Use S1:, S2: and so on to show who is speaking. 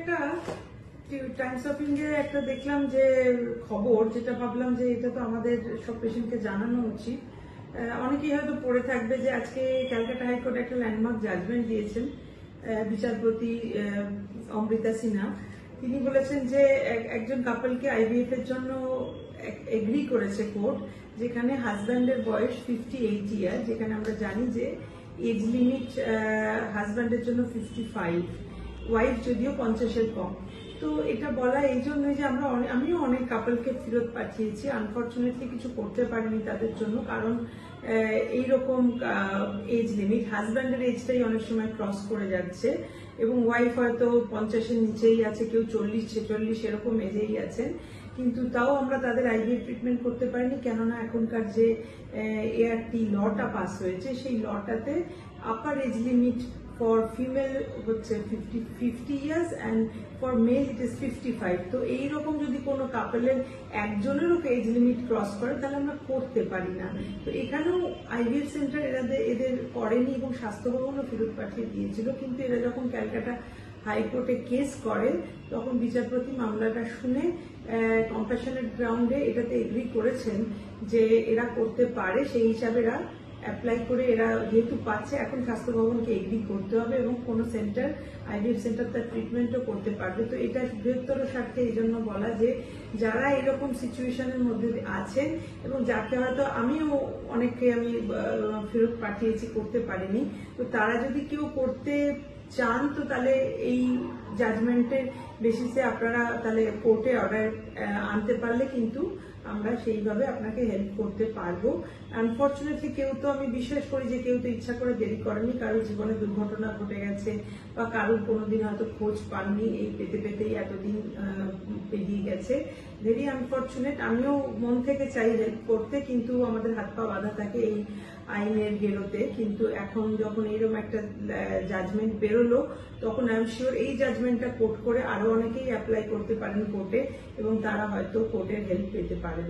S1: একটা Times of India একটা দেখলাম যে খবর, যেটা ভাবলাম যে এটা তো আমাদের সব পেশেন্টকে জানানো উচিত। অনেকেই হয়তো পড়ে থাকবে যে আজকে ক্যালকাটা হাইকোর্ট একটা ল্যান্ডমার্ক জাজমেন্ট দিয়েছেন বিচারপতি অমৃতা সিনহা। তিনি বলেছেন যে একজন কাপলকে আইভিএফ এর জন্য এগ্রি করেছে কোর্ট, যেখানে হাজব্যান্ডের বয়স 58 ইয়ার, যেখানে আমরা জানি যে এজ লিমিট হাজব্যান্ডের জন্য 55, ওয়াইফ যদিও 50-এর কম। তো এটা বলা এই জন্যই যে আমিও অনেক কাপলকে ফেরত পাঠিয়েছি, আনফর্চুনেটলি কিছু করতে পারিনি তাদের জন্য, কারণ এইরকম এজ লিমিট হাজব্যান্ডের এজটাই অনেক সময় ক্রস করে যাচ্ছে এবং ওয়াইফ হয়তো 50-এর নিচেই আছে, কেউ 40-46 এরকম এজেই আছেন, কিন্তু তাও আমরা তাদের আইভিএফ ট্রিটমেন্ট করতে পারিনি। কেননা এখনকার যে এআরটি লটা পাস হয়েছে, সেই লটাতে upper age limit for female হচ্ছে 50 years and for male it is 55। তো এইরকম যদি কোনো কাপলের একজনেরও এজ লিমিট ক্রস করে তাহলে আমরা করতে পারি না। তো এখানেও আইভিএফ সেন্টার এদের করেনি এবং স্বাস্থ্য ভবনও ফেরত পাঠিয়ে দিয়েছিল, কিন্তু এরা যখন ক্যালকাটা হাইকোর্টে কেস করে তখন বিচারপতি মামলাটা শুনে কম্প্যাশনের গ্রাউন্ডে এটাতে এগ্রি করেছেন যে এরা করতে পারে। সেই হিসাবে এরা অ্যাপ্লাই করে, এরা যেহেতু পাচ্ছে, এখন স্বাস্থ্য ভবনকে এগ্রি করতে হবে এবং কোনো সেন্টার আইভিএফ সেন্টার তার ট্রিটমেন্টও করতে পারবে। তো এটা বৃহত্তর স্বার্থে এই জন্য বলা যে যারা এরকম সিচুয়েশনের মধ্যে আছেন এবং যাকে হয়তো আমিও অনেককে আমি ফেরত পাঠিয়েছি, করতে পারিনি, তো তারা যদি কেউ করতে চান তো তাহলে এই জাজমেন্টের বেসিসে আপনারা তাহলে কোর্টে অর্ডার আনতে পারলে কিন্তু আমরা সেইভাবে আপনাকে হেল্প করতে পারবো। আনফর্চুনেটলি কেউ তো, আমি বিশ্বাস করি যে কেউ তো ইচ্ছা করে দেরি করেনি, কারোর জীবনে দুর্ঘটনা ঘটে গেছে বা কারোর কোনোদিন হয়তো খোঁজ পাননি, এই পেতে পেতেই এতদিন পেরিয়ে গেছে। Very unfortunate. আমিও মন থেকে চাই হেল্প করতে, কিন্তু আমাদের হাত পা বাঁধা থাকে এই আইনের গেরোতে। কিন্তু এখন যখন এইরকম একটা জাজমেন্ট বেরোলো, তখন আই এম শিওর এই জাজমেন্টটা কোর্ট করে আরো অনেকেই অ্যাপ্লাই করতে পারেন কোর্টে এবং তারা হয়তো কোর্টের হেল্প পেতে পারেন।